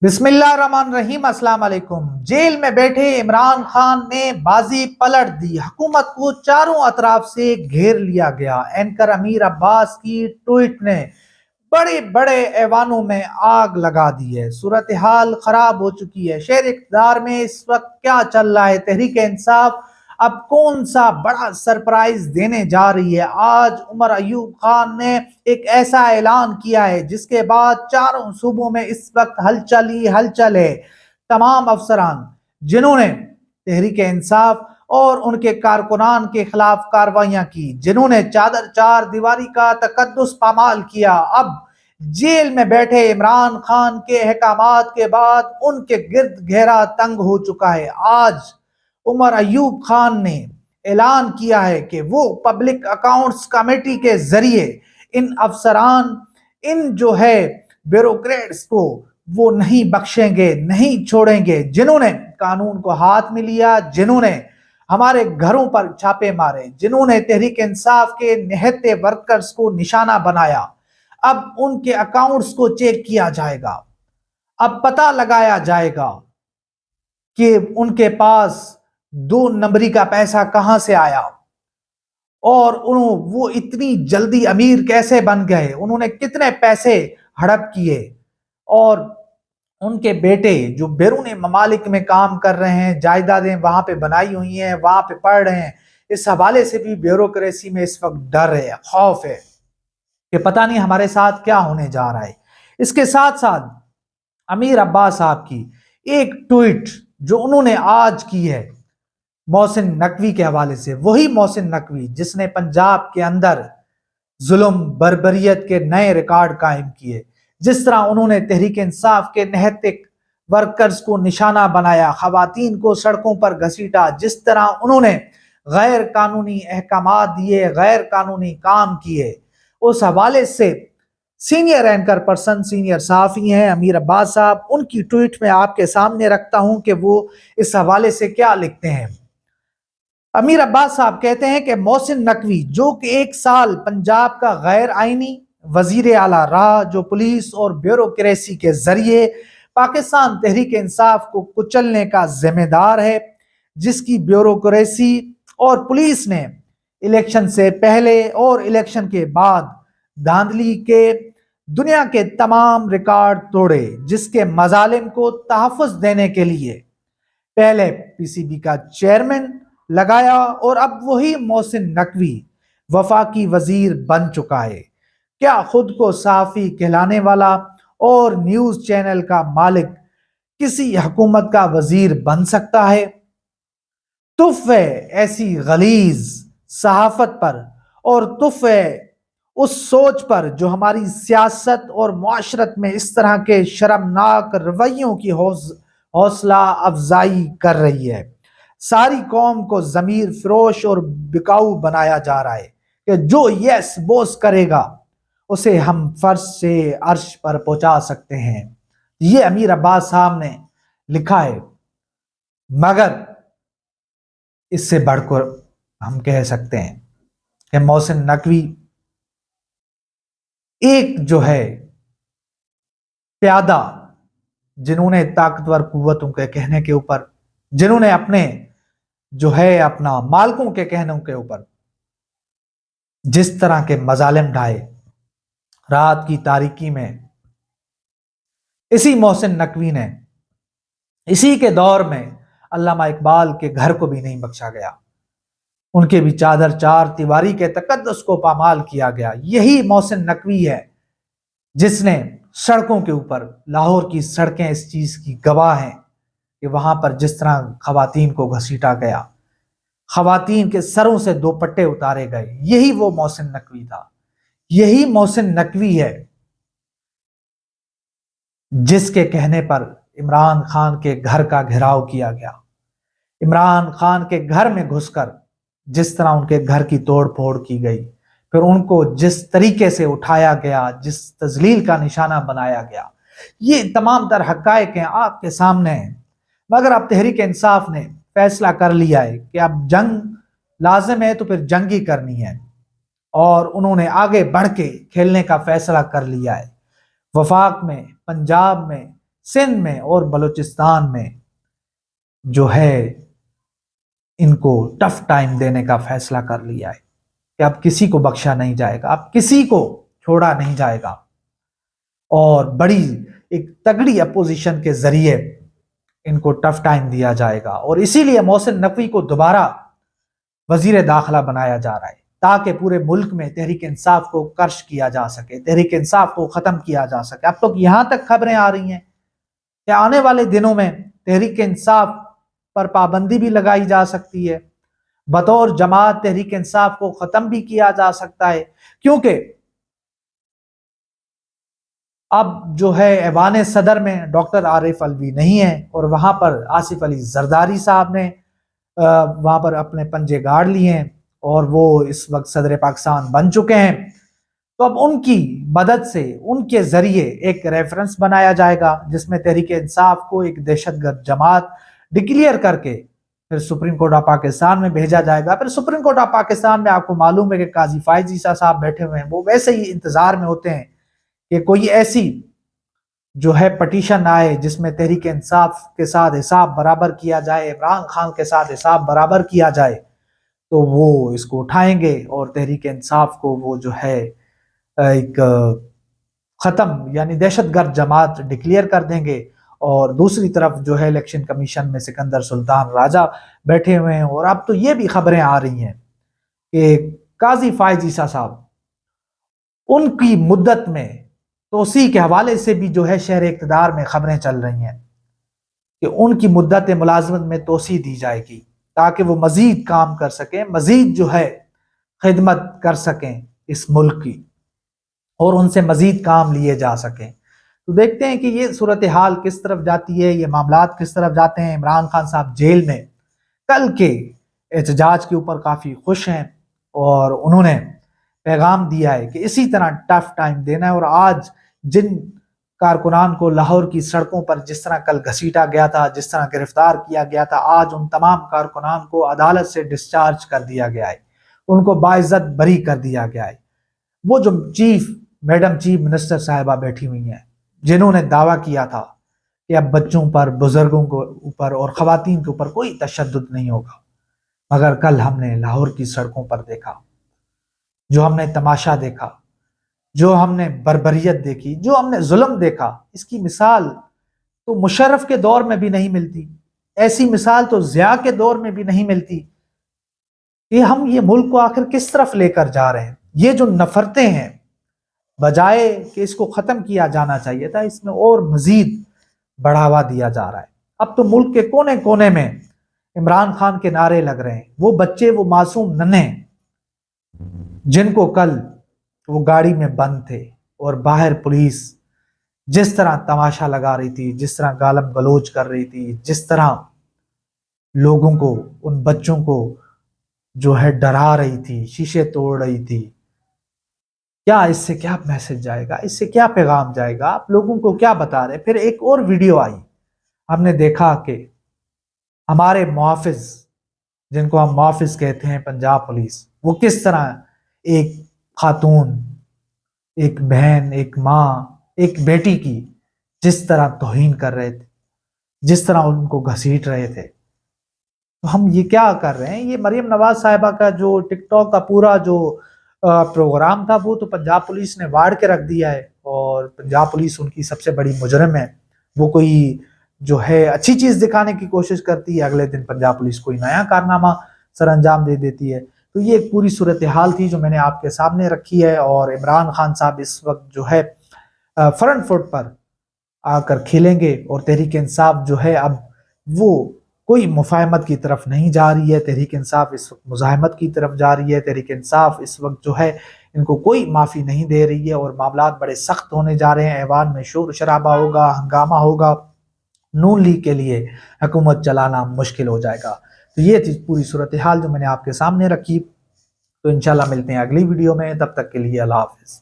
بسم اللہ الرحمن الرحیم۔ السلام علیکم۔ جیل میں بیٹھے عمران خان نے بازی پلٹ دی، حکومت کو چاروں اطراف سے گھیر لیا گیا۔ اینکر امیر عباس کی ٹویٹ نے بڑے بڑے ایوانوں میں آگ لگا دی ہے۔ صورتحال خراب ہو چکی ہے۔ شہر اقتدار میں اس وقت کیا چل رہا ہے؟ تحریک انصاف اب کون سا بڑا سرپرائز دینے جا رہی ہے؟ آج عمر ایوب خان نے ایک ایسا اعلان کیا ہے جس کے بعد چاروں صوبوں میں اس وقت ہلچل ہی ہلچل ہے۔ تمام افسران جنہوں نے تحریک انصاف اور ان کے کارکنان کے خلاف کارروائیاں کی، جنہوں نے چار دیواری کا تقدس پامال کیا، اب جیل میں بیٹھے عمران خان کے احکامات کے بعد ان کے گرد گھیرا تنگ ہو چکا ہے۔ آج عمر ایوب خان نے اعلان کیا ہے کہ وہ پبلک اکاؤنٹس کمیٹی کے ذریعے ان افسران، ان جو ہے بیوروکریٹس کو وہ نہیں بخشیں گے، نہیں چھوڑیں گے، جنہوں نے قانون کو ہاتھ میں لیا، جنہوں نے ہمارے گھروں پر چھاپے مارے، جنہوں نے تحریک انصاف کے نہتے ورکرز کو نشانہ بنایا۔ اب ان کے اکاؤنٹس کو چیک کیا جائے گا، اب پتہ لگایا جائے گا کہ ان کے پاس 2 نمبری کا پیسہ کہاں سے آیا، اور وہ اتنی جلدی امیر کیسے بن گئے، انہوں نے کتنے پیسے ہڑپ کیے، اور ان کے بیٹے جو بیرون ممالک میں کام کر رہے ہیں، جائیدادیں وہاں پہ بنائی ہوئی ہیں، وہاں پہ پڑھ رہے ہیں۔ اس حوالے سے بھی بیوروکریسی میں اس وقت ڈر ہے، خوف ہے کہ پتہ نہیں ہمارے ساتھ کیا ہونے جا رہا ہے۔ اس کے ساتھ ساتھ امیر عباس صاحب کی ایک ٹویٹ جو انہوں نے آج کی ہے محسن نقوی کے حوالے سے، وہی محسن نقوی جس نے پنجاب کے اندر ظلم بربریت کے نئے ریکارڈ قائم کیے، جس طرح انہوں نے تحریک انصاف کے نہتک ورکرز کو نشانہ بنایا، خواتین کو سڑکوں پر گھسیٹا، جس طرح انہوں نے غیر قانونی احکامات دیے، غیر قانونی کام کیے، اس حوالے سے سینئر اینکر پرسن، سینئر صحافی ہیں امیر عباس صاحب، ان کی ٹویٹ میں آپ کے سامنے رکھتا ہوں کہ وہ اس حوالے سے کیا لکھتے ہیں۔ امیر عباس صاحب کہتے ہیں کہ محسن نقوی جو کہ 1 سال پنجاب کا غیر آئینی وزیر اعلیٰ رہا، جو پولیس اور بیوروکریسی کے ذریعے پاکستان تحریک انصاف کو کچلنے کا ذمہ دار ہے، جس کی بیوروکریسی اور پولیس نے الیکشن سے پہلے اور الیکشن کے بعد دھاندلی کے دنیا کے تمام ریکارڈ توڑے، جس کے مظالم کو تحفظ دینے کے لیے پہلے پی سی بی کا چیئرمین لگایا، اور اب وہی محسن نقوی وفاقی وزیر بن چکا ہے۔ کیا خود کو صحافی کہلانے والا اور نیوز چینل کا مالک کسی حکومت کا وزیر بن سکتا ہے؟ تف ہے ایسی غلیظ صحافت پر، اور تف ہے اس سوچ پر جو ہماری سیاست اور معاشرت میں اس طرح کے شرمناک رویوں کی حوصلہ افزائی کر رہی ہے۔ ساری قوم کو ضمیر فروش اور بکاؤ بنایا جا رہا ہے کہ جو یس بوس کرے گا اسے ہم فرش سے عرش پر پہنچا سکتے ہیں۔ یہ امیر عباس صاحب نے لکھا ہے، مگر اس سے بڑھ کر ہم کہہ سکتے ہیں کہ محسن نقوی ایک جو ہے پیادہ، جنہوں نے طاقتور قوتوں کے کہنے کے اوپر، جنہوں نے اپنے جو ہے اپنا مالکوں کے کہنوں کے اوپر جس طرح کے مظالم ڈھائے، رات کی تاریکی میں اسی محسن نقوی نے، اسی کے دور میں علامہ اقبال کے گھر کو بھی نہیں بخشا گیا، ان کے بھی چار دیواری کے تقدس کو پامال کیا گیا۔ یہی محسن نقوی ہے جس نے سڑکوں کے اوپر، لاہور کی سڑکیں اس چیز کی گواہ ہیں کہ وہاں پر جس طرح خواتین کو گھسیٹا گیا، خواتین کے سروں سے دوپٹے اتارے گئے، یہی وہ محسن نقوی تھا۔ یہی محسن نقوی ہے جس کے کہنے پر عمران خان کے گھر کا گھیراؤ کیا گیا، عمران خان کے گھر میں گھس کر جس طرح ان کے گھر کی توڑ پھوڑ کی گئی، پھر ان کو جس طریقے سے اٹھایا گیا، جس تذلیل کا نشانہ بنایا گیا، یہ تمام تر حقائق ہیں، آپ کے سامنے ہیں۔ مگر اب تحریک انصاف نے فیصلہ کر لیا ہے کہ اب جنگ لازم ہے تو پھر جنگ ہی کرنی ہے، اور انہوں نے آگے بڑھ کے کھیلنے کا فیصلہ کر لیا ہے۔ وفاق میں، پنجاب میں سندھ میں اور بلوچستان میں جو ہے ان کو ٹف ٹائم دینے کا فیصلہ کر لیا ہے کہ اب کسی کو بخشا نہیں جائے گا، اب کسی کو چھوڑا نہیں جائے گا، اور بڑی ایک تگڑی اپوزیشن کے ذریعے ان کو ٹف ٹائم دیا جائے گا۔ اور اسی لیے محسن نقوی کو دوبارہ وزیر داخلہ بنایا جا رہا ہے تاکہ پورے ملک میں تحریک انصاف کو کرش کیا جا سکے، تحریک انصاف کو ختم کیا جا سکے۔ اب تو یہاں تک خبریں آ رہی ہیں کہ آنے والے دنوں میں تحریک انصاف پر پابندی بھی لگائی جا سکتی ہے، بطور جماعت تحریک انصاف کو ختم بھی کیا جا سکتا ہے، کیونکہ اب جو ہے ایوان صدر میں ڈاکٹر عارف علوی نہیں ہے، اور وہاں پر آصف علی زرداری صاحب نے وہاں پر اپنے پنجے گاڑ لیے ہیں اور وہ اس وقت صدر پاکستان بن چکے ہیں۔ تو اب ان کی مدد سے، ان کے ذریعے ایک ریفرنس بنایا جائے گا جس میں تحریک انصاف کو ایک دہشت گرد جماعت ڈکلیئر کر کے پھر سپریم کورٹ آف پاکستان میں بھیجا جائے گا۔ پھر سپریم کورٹ آف پاکستان میں آپ کو معلوم ہے کہ قاضی فائز عیسیٰ صاحب بیٹھے ہوئے ہیں، وہ ویسے ہی انتظار میں ہوتے ہیں کہ کوئی ایسی جو ہے پٹیشن آئے جس میں تحریک انصاف کے ساتھ حساب برابر کیا جائے، عمران خان کے ساتھ حساب برابر کیا جائے، تو وہ اس کو اٹھائیں گے اور تحریک انصاف کو وہ جو ہے ایک ختم یعنی دہشت گرد جماعت ڈکلیئر کر دیں گے۔ اور دوسری طرف جو ہے الیکشن کمیشن میں سکندر سلطان راجہ بیٹھے ہوئے ہیں، اور اب تو یہ بھی خبریں آ رہی ہیں کہ قاضی فائز عیسیٰ صاحب ان کی مدت میں توسیع کے حوالے سے بھی جو ہے شہر اقتدار میں خبریں چل رہی ہیں کہ ان کی مدت ملازمت میں توسیع دی جائے گی تاکہ وہ مزید کام کر سکیں، مزید جو ہے خدمت کر سکیں اس ملک کی، اور ان سے مزید کام لیے جا سکیں۔ تو دیکھتے ہیں کہ یہ صورتحال کس طرف جاتی ہے، یہ معاملات کس طرف جاتے ہیں۔ عمران خان صاحب جیل میں کل کے احتجاج کے اوپر کافی خوش ہیں، اور انہوں نے پیغام دیا ہے کہ اسی طرح ٹف ٹائم دینا ہے، اور آج جن کارکنان کو لاہور کی سڑکوں پر جس طرح کل گھسیٹا گیا تھا، جس طرح گرفتار کیا گیا تھا، آج ان تمام کارکنان کو عدالت سے ڈسچارج کر دیا گیا ہے، ان کو باعزت بری کر دیا گیا ہے۔ وہ جو میڈم چیف منسٹر صاحبہ بیٹھی ہوئی ہیں جنہوں نے دعویٰ کیا تھا کہ اب بچوں پر، بزرگوں کے اوپر اور خواتین کے اوپر کوئی تشدد نہیں ہوگا، مگر کل ہم نے لاہور کی سڑکوں پر دیکھا، جو ہم نے تماشا دیکھا، جو ہم نے بربریت دیکھی، جو ہم نے ظلم دیکھا، اس کی مثال تو مشرف کے دور میں بھی نہیں ملتی، ایسی مثال تو ضیاء کے دور میں بھی نہیں ملتی۔ کہ ہم یہ ملک کو آخر کس طرف لے کر جا رہے ہیں؟ یہ جو نفرتیں ہیں، بجائے کہ اس کو ختم کیا جانا چاہیے تھا، اس میں اور مزید بڑھاوا دیا جا رہا ہے۔ اب تو ملک کے کونے کونے میں عمران خان کے نعرے لگ رہے ہیں، وہ بچے، وہ معصوم ننھے جن کو کل وہ گاڑی میں بند تھے اور باہر پولیس جس طرح تماشا لگا رہی تھی، جس طرح گالم گلوچ کر رہی تھی، جس طرح لوگوں کو، ان بچوں کو جو ہے ڈرا رہی تھی، شیشے توڑ رہی تھی، کیا اس سے کیا میسج جائے گا، اس سے کیا پیغام جائے گا، آپ لوگوں کو کیا بتا رہے؟ پھر ایک اور ویڈیو آئی، ہم نے دیکھا کہ ہمارے محافظ، جن کو ہم محافظ کہتے ہیں پنجاب پولیس، وہ کس طرح ایک خاتون، ایک بہن، ایک ماں، ایک بیٹی کی جس طرح توہین کر رہے تھے، جس طرح ان کو گھسیٹ رہے تھے۔ تو ہم یہ کیا کر رہے ہیں؟ یہ مریم نواز صاحبہ کا جو ٹک ٹاک کا پورا جو پروگرام تھا، وہ تو پنجاب پولیس نے واڑ کے رکھ دیا ہے، اور پنجاب پولیس ان کی سب سے بڑی مجرم ہے۔ وہ کوئی جو ہے اچھی چیز دکھانے کی کوشش کرتی ہے، اگلے دن پنجاب پولیس کوئی نیا کارنامہ سر انجام دے دیتی ہے۔ تو یہ ایک پوری صورتحال تھی جو میں نے آپ کے سامنے رکھی ہے، اور عمران خان صاحب اس وقت جو ہے فرنٹ فٹ پر آ کر کھیلیں گے، اور تحریک انصاف جو ہے اب وہ کوئی مفاہمت کی طرف نہیں جا رہی ہے، تحریک انصاف اس وقت مزاحمت کی طرف جا رہی ہے، تحریک انصاف اس وقت جو ہے ان کو کوئی معافی نہیں دے رہی ہے، اور معاملات بڑے سخت ہونے جا رہے ہیں۔ ایوان میں شور شرابہ ہوگا، ہنگامہ ہوگا، نون لیگ کے لیے حکومت چلانا مشکل ہو جائے گا۔ تو یہ تھی پوری صورتحال جو میں نے آپ کے سامنے رکھی۔ تو انشاءاللہ ملتے ہیں اگلی ویڈیو میں، تب تک کے لیے اللہ حافظ۔